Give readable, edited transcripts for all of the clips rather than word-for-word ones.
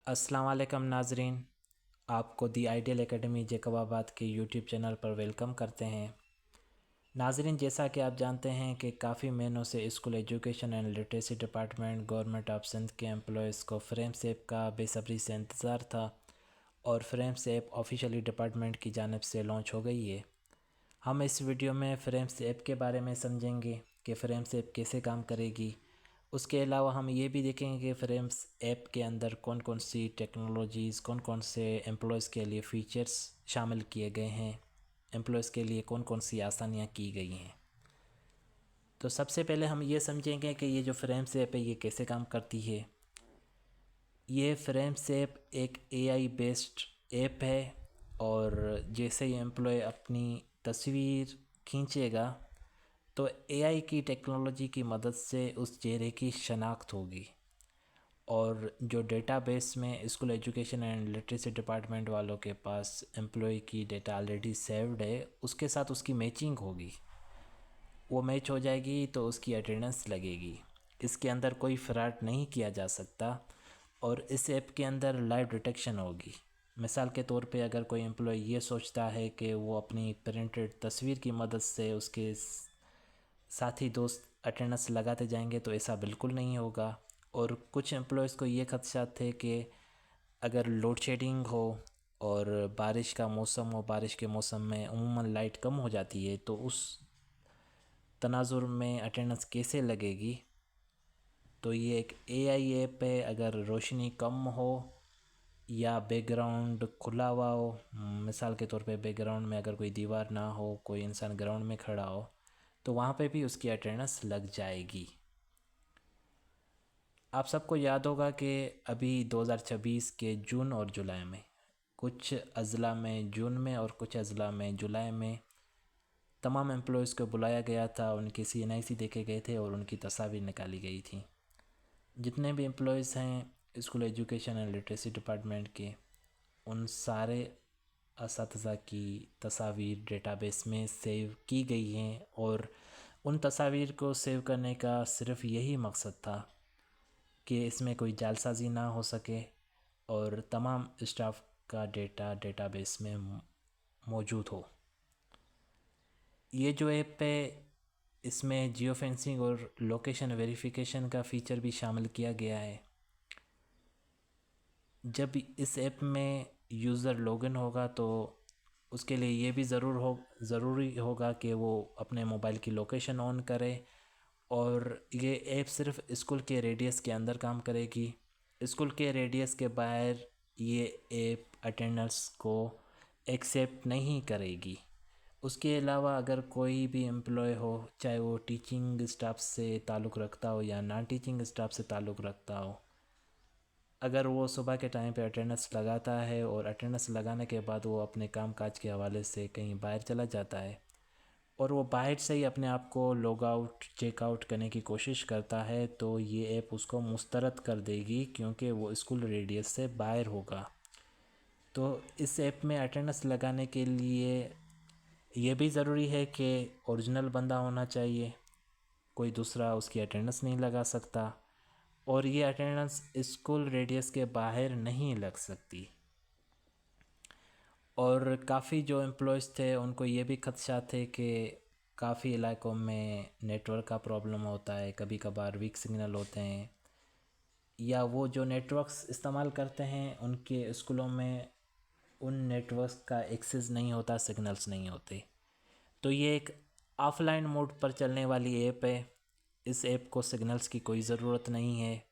अस्सलाम वालेकुम नाजरीन। आपको दी आइडियल एकेडमी जैकबाबाद के यूट्यूब चैनल पर वेलकम करते हैं। नाजरीन, जैसा कि आप जानते हैं कि काफ़ी महीनों से school education and literacy department government of Sindh के एम्प्लॉयज़ को फ्रेम सेप का बेसब्री से इंतज़ार था और फ्रेम सेप ऑफिशियली डिपार्टमेंट की जानिब से लॉन्च हो गई है। हम इस वीडियो में फ्रेम सेप के बारे में समझेंगे कि फ्रेम सेप कैसे काम करेगी। उसके अलावा हम ये भी देखेंगे कि फ्रेम्स ऐप के अंदर कौन कौन सी टेक्नोलॉजीज़, कौन कौन से एम्प्लॉयज़ के लिए फ़ीचर्स शामिल किए गए हैं, एम्प्लॉयज़ के लिए कौन कौन सी आसानियाँ की गई हैं। तो सबसे पहले हम ये समझेंगे कि ये जो फ्रेम्स ऐप है ये कैसे काम करती है। ये फ्रेम्स ऐप एक एआई बेस्ड ऐप है और जैसे ही एम्प्लॉय अपनी तस्वीर खींचेगा तो एआई की टेक्नोलॉजी की मदद से उस चेहरे की शनाख्त होगी और जो डेटाबेस में school education and literacy department वालों के पास एम्प्लॉय की डेटा ऑलरेडी सेव्ड है उसके साथ उसकी मैचिंग होगी। वो मैच हो जाएगी तो उसकी अटेंडेंस लगेगी। इसके अंदर कोई फ्रॉड नहीं किया जा सकता और इस ऐप के अंदर लाइव डिटेक्शन होगी। मिसाल के तौर पे अगर कोई एम्प्लॉय ये सोचता है कि वो अपनी प्रिंटेड तस्वीर की मदद से उसके साथी दोस्त अटेंडेंस लगाते जाएंगे तो ऐसा बिल्कुल नहीं होगा। और कुछ एम्प्लॉयज़ को ये खदशा थे कि अगर लोड शेडिंग हो और बारिश का मौसम हो, बारिश के मौसम में अमूमन लाइट कम हो जाती है तो उस तनाजुर में अटेंडेंस कैसे लगेगी। तो ये एक एआई ऐप है। अगर रोशनी कम हो या बैकग्राउंड खुला हुआ हो, मिसाल के तौर पे बैकग्राउंड में अगर कोई दीवार ना हो, कोई इंसान ग्राउंड में खड़ा हो, तो वहाँ पे भी उसकी अटेंडेंस लग जाएगी। आप सबको याद होगा कि अभी 2026 के जून और जुलाई में कुछ अज़ला में जून में और कुछ अज़ला में जुलाई में तमाम एम्प्लॉयज़ को बुलाया गया था, उनके CNIC देखे गए थे और उनकी तस्वीर निकाली गई थी। जितने भी एम्प्लॉयज़ हैं school education and literacy department के, उन सारे असातिज़ा की तस्वीर डेटाबेस में सेव की गई हैं और उन तस्वीर को सेव करने का सिर्फ़ यही मकसद था कि इसमें कोई जालसाजी ना हो सके और तमाम स्टाफ का डेटा डेटाबेस में मौजूद हो। ये जो ऐप है इसमें जियो फेंसिंग और लोकेशन वेरिफिकेशन का फ़ीचर भी शामिल किया गया है। जब इस ऐप में यूज़र लॉगिन होगा तो उसके लिए ये भी ज़रूरी होगा कि वो अपने मोबाइल की लोकेशन ऑन करे और ये ऐप सिर्फ स्कूल के रेडियस के अंदर काम करेगी। स्कूल के रेडियस के बाहर ये ऐप अटेंडर्स को एक्सेप्ट नहीं करेगी। उसके अलावा अगर कोई भी एम्प्लॉय हो, चाहे वो टीचिंग स्टाफ से ताल्लुक़ रखता हो या नॉन टीचिंग स्टाफ से ताल्लुक़ रखता हो, अगर वो सुबह के टाइम पे अटेंडेंस लगाता है और अटेंडेंस लगाने के बाद वो अपने काम काज के हवाले से कहीं बाहर चला जाता है और वो बाहर से ही अपने आप को लॉग आउट चेकआउट करने की कोशिश करता है तो ये ऐप उसको मुस्तरद कर देगी क्योंकि वो स्कूल रेडियस से बाहर होगा। तो इस ऐप में अटेंडेंस लगाने के लिए ये भी ज़रूरी है कि ओरिजिनल बंदा होना चाहिए, कोई दूसरा उसकी अटेंडेंस नहीं लगा सकता और ये अटेंडेंस स्कूल रेडियस के बाहर नहीं लग सकती। और काफ़ी जो एम्प्लॉयज़ थे उनको ये भी खदशा थे कि काफ़ी इलाकों में नेटवर्क का प्रॉब्लम होता है, कभी कभार वीक सिग्नल होते हैं या वो जो नेटवर्क्स इस्तेमाल करते हैं उनके स्कूलों में उन नेटवर्क्स का एक्सेस नहीं होता, सिग्नल्स नहीं होते। तो ये एक ऑफलाइन मोड पर चलने वाली ऐप है। इस ऐप को सिग्नल्स की कोई ज़रूरत नहीं है।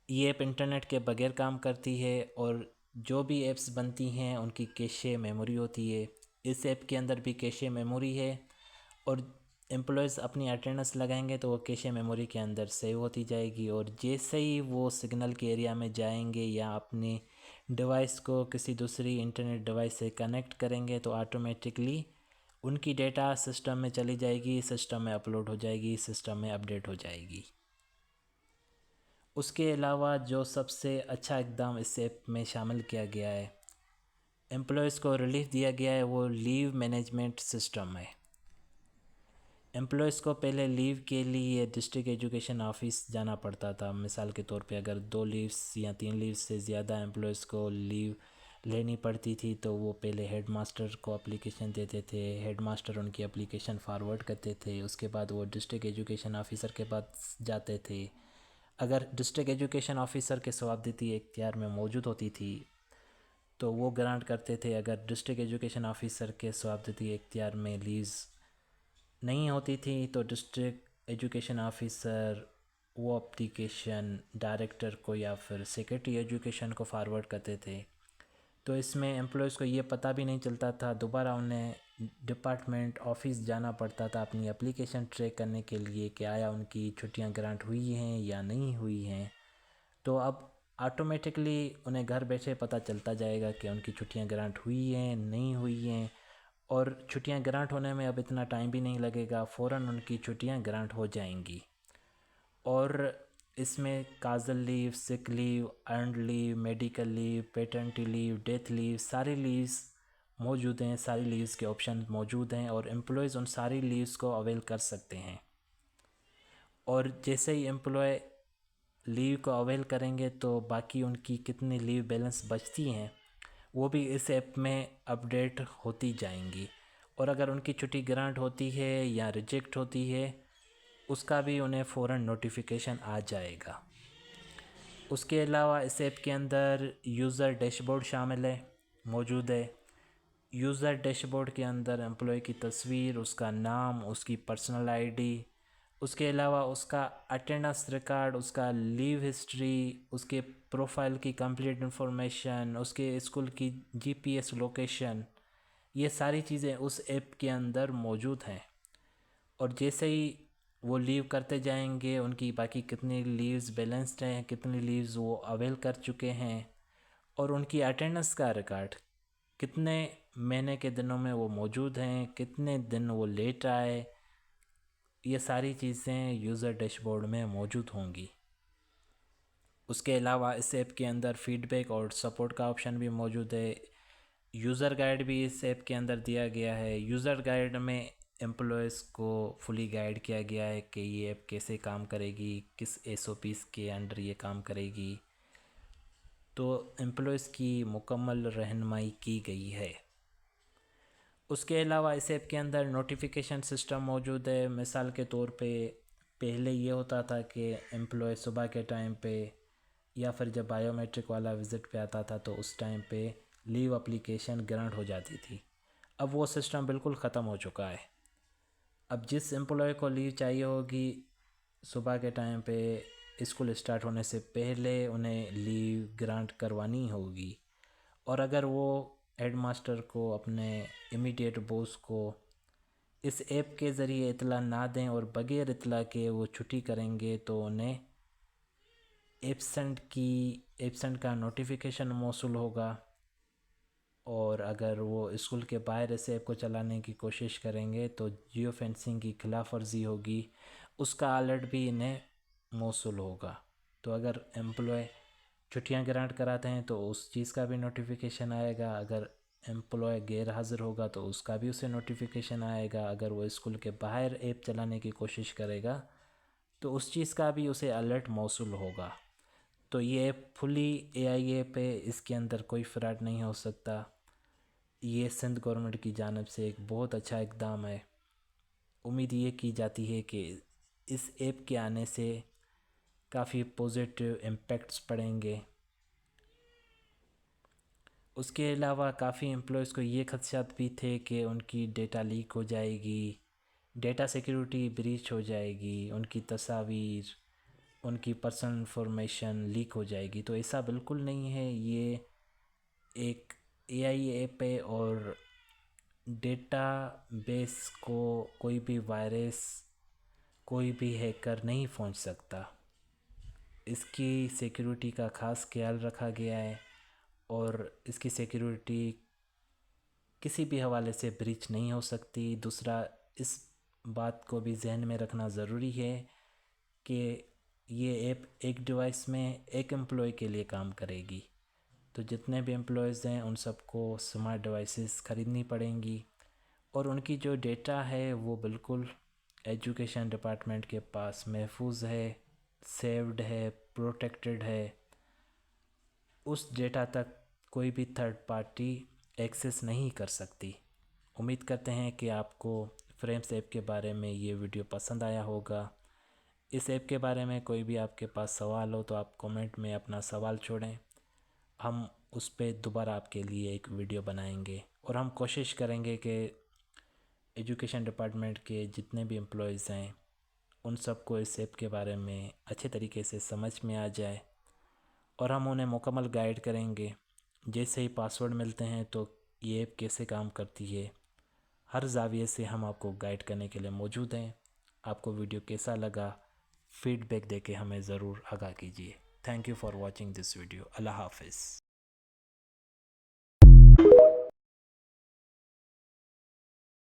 ये ऐप इंटरनेट के बगैर काम करती है और जो भी ऐप्स बनती हैं उनकी कैशे मेमोरी होती है। इस ऐप के अंदर भी कैशे मेमोरी है और एम्प्लॉयज़ अपनी अटेंडेंस लगाएंगे तो वो कैशे मेमोरी के अंदर सेव होती जाएगी और जैसे ही वो सिग्नल के एरिया में जाएंगे या अपने डिवाइस को किसी दूसरी इंटरनेट डिवाइस से कनेक्ट करेंगे तो ऑटोमेटिकली उनकी डेटा सिस्टम में चली जाएगी, सिस्टम में अपलोड हो जाएगी, सिस्टम में अपडेट हो जाएगी। उसके अलावा जो सबसे अच्छा इक़दाम इस ऐप में शामिल किया गया है, एम्प्लॉयज़ को रिलीफ दिया गया है, वो लीव मैनेजमेंट सिस्टम है। امپلائیز کو پہلے لیو کے لیے ڈسٹرکٹ ایجوکیشن آفس جانا پڑتا تھا. مثال کے طور پہ اگر 2 لیوز یا 3 لیوز سے زیادہ امپلائیز کو لیو لینی پڑتی تھی تو وہ پہلے ہیڈ ماسٹر کو اپلیکیشن دیتے تھے. ہیڈ ماسٹر ان کی اپلیکیشن فارورڈ کرتے تھے. اس کے بعد وہ ڈسٹرکٹ ایجوکیشن آفیسر کے پاس جاتے تھے. اگر ڈسٹرکٹ ایجوکیشن آفیسر کے ثوابدیدی اختیار میں موجود ہوتی تھی تو وہ گرانٹ کرتے تھے. اگر ڈسٹرکٹ ایجوکیشن آفیسر کے ثوابدیدی اختیار میں لیوز نہیں ہوتی تھی تو ڈسٹرکٹ ایجوکیشن آفیسر وہ اپلیکیشن ڈائریکٹر کو یا پھر سیکرٹری ایجوکیشن کو فارورڈ کرتے تھے. تو اس میں امپلائیز کو یہ پتہ بھی نہیں چلتا تھا. دوبارہ انہیں ڈپارٹمنٹ آفس جانا پڑتا تھا اپنی اپلیکیشن ٹریک کرنے کے لیے کہ آیا ان کی چھٹیاں گرانٹ ہوئی ہیں یا نہیں ہوئی ہیں. تو اب آٹومیٹکلی انہیں گھر بیٹھے پتہ چلتا جائے گا کہ ان کی چھٹیاں گرانٹ ہوئی ہیں نہیں ہوئی ہیں. اور چھٹیاں گرانٹ ہونے میں اب اتنا ٹائم بھی نہیں لگے گا, فوراً ان کی چھٹیاں گرانٹ ہو جائیں گی. اور اس میں کازل لیو, سک لیو, ارنڈ لیو, میڈیکل لیو, پیٹرنٹی لیو, ڈیتھ لیو, ساری لیوز موجود ہیں. ساری لیوز کے آپشن موجود ہیں اور امپلائیز ان ساری لیوز کو اویل کر سکتے ہیں. اور جیسے ہی امپلائی لیو کو اویل کریں گے تو باقی ان کی کتنی لیو بیلنس بچتی ہیں وہ بھی اس ایپ میں اپڈیٹ ہوتی جائیں گی. اور اگر ان کی چھٹی گرانٹ ہوتی ہے یا ریجیکٹ ہوتی ہے اس کا بھی انہیں فوراً نوٹیفیکیشن آ جائے گا. اس کے علاوہ اس ایپ کے اندر یوزر ڈیش بورڈ شامل ہے موجود ہے. یوزر ڈیش بورڈ کے اندر امپلائی کی تصویر, اس کا نام, اس کی پرسنل آئی ڈی, اس کے علاوہ اس کا اٹینڈنس ریکارڈ, اس کا لیو ہسٹری, اس کے پروفائل کی کمپلیٹ انفارمیشن, اس کے اسکول کی جی پی ایس لوکیشن, یہ ساری چیزیں اس ایپ کے اندر موجود ہیں. اور جیسے ہی وہ لیو کرتے جائیں گے ان کی باقی کتنی لیوز بیلنسڈ ہیں, کتنی لیوز وہ اویل کر چکے ہیں, اور ان کی اٹینڈنس کا ریکارڈ کتنے مہینے کے دنوں میں وہ موجود ہیں, کتنے دن وہ لیٹ آئے, یہ ساری چیزیں یوزر ڈیش بورڈ میں موجود ہوں گی. اس کے علاوہ اس ایپ کے اندر فیڈ بیک اور سپورٹ کا آپشن بھی موجود ہے. یوزر گائیڈ بھی اس ایپ کے اندر دیا گیا ہے. یوزر گائیڈ میں امپلائیز کو فلی گائیڈ کیا گیا ہے کہ یہ ایپ کیسے کام کرے گی, کس ایس او پیز کے انڈر یہ کام کرے گی. تو امپلائیز کی مکمل رہنمائی کی گئی ہے. اس کے علاوہ اس ایپ کے اندر نوٹیفیکیشن سسٹم موجود ہے. مثال کے طور پہ پہلے یہ ہوتا تھا کہ امپلائی صبح کے ٹائم پہ یا پھر جب بائیو میٹرک والا وزٹ پہ آتا تھا تو اس ٹائم پہ لیو اپلیکیشن گرانٹ ہو جاتی تھی. اب وہ سسٹم بالکل ختم ہو چکا ہے. اب جس امپلائی کو لیو چاہیے ہوگی صبح کے ٹائم پہ اسکول اسٹارٹ ہونے سے پہلے انہیں لیو گرانٹ کروانی ہوگی. اور اگر وہ ہیڈ ماسٹر کو, اپنے امیڈیٹ باس کو اس ایپ کے ذریعے اطلاع نہ دیں اور بغیر اطلاع کے وہ چھٹی کریں گے تو انہیں ایبسنٹ کا نوٹیفیکیشن موصول ہوگا. اور اگر وہ اسکول کے باہر اس ایپ کو چلانے کی کوشش کریں گے تو جیو فینسنگ کی خلاف ورزی ہوگی, اس کا الرٹ بھی انہیں موصول ہوگا. تو اگر امپلائی چھٹیاں گرانٹ کراتے ہیں تو اس چیز کا بھی نوٹیفیکیشن آئے گا. اگر امپلائی غیر حاضر ہوگا تو اس کا بھی اسے نوٹیفیکیشن آئے گا. اگر وہ اسکول کے باہر ایپ چلانے کی کوشش کرے گا تو اس چیز کا بھی اسے الرٹ موصول ہوگا. تو یہ app fully a I app ہے, اس کے اندر کوئی فراڈ نہیں ہو سکتا. یہ سندھ گورنمنٹ کی جانب سے ایک بہت اچھا اقدام ہے. امید یہ کی جاتی ہے کہ اس ایپ کے آنے سے کافی پوزیٹیو امپیکٹس پڑیں گے. اس کے علاوہ کافی امپلائیز کو یہ خدشات بھی تھے کہ ان کی ڈیٹا لیک ہو جائے گی, ڈیٹا سیکیورٹی بریچ ہو جائے گی, ان کی تصاویر, ان کی پرسنل انفارمیشن لیک ہو جائے گی. تو ایسا بالکل نہیں ہے. یہ ایک اے آئی ایپ ہے اور ڈیٹا بیس کو کوئی بھی وائرس, کوئی بھی ہیکر نہیں پہنچ سکتا. اس کی سیکیورٹی کا خاص خیال رکھا گیا ہے اور اس کی سیکیورٹی کسی بھی حوالے سے بریچ نہیں ہو سکتی. دوسرا, اس بات کو بھی ذہن میں رکھنا ضروری ہے کہ یہ ایپ ایک ڈیوائس میں ایک امپلائی کے لیے کام کرے گی. تو جتنے بھی امپلائیز ہیں ان سب کو سمارٹ ڈیوائسز خریدنی پڑیں گی اور ان کی جو ڈیٹا ہے وہ بالکل एजुकेशन डिपार्टमेंट के पास महफूज है, सेव्ड है, प्रोटेक्टेड है। उस डेटा तक कोई भी थर्ड पार्टी एक्सेस नहीं कर सकती। उम्मीद करते हैं कि आपको फ्रेम्स ऐप के बारे में ये वीडियो पसंद आया होगा। इस ऐप के बारे में कोई भी आपके पास सवाल हो तो आप कमेंट में अपना सवाल छोड़ें, हम उस पर दोबारा आपके लिए एक वीडियो बनाएंगे। और हम कोशिश करेंगे कि एजुकेशन डिपार्टमेंट के जितने भी एम्प्लॉयज़ हैं उन सबको इस ऐप के बारे में अच्छे तरीके से समझ में आ जाए, और हम उन्हें मुकम्मल गाइड करेंगे। जैसे ही पासवर्ड मिलते हैं तो ये ऐप कैसे काम करती है, हर ज़ाविये से हम आपको गाइड करने के लिए मौजूद हैं। आपको वीडियो कैसा लगा फीडबैक देके हमें ज़रूर आगाह कीजिए। Thank you for watching this video. अल्लाह हाफ़िज़।